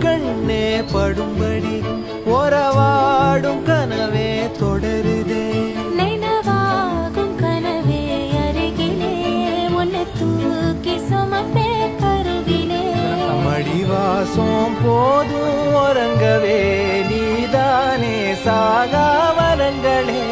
கண்ணே படும்படி உறவாடும் கனவே தொடருதே. நினைவாகும் கனவே அருகிலே உன்னை தூக்கி சுமப்பே கருவிலே. மடிவாசம் போதும் உறங்கவே நீதானே சாகா வரங்களே.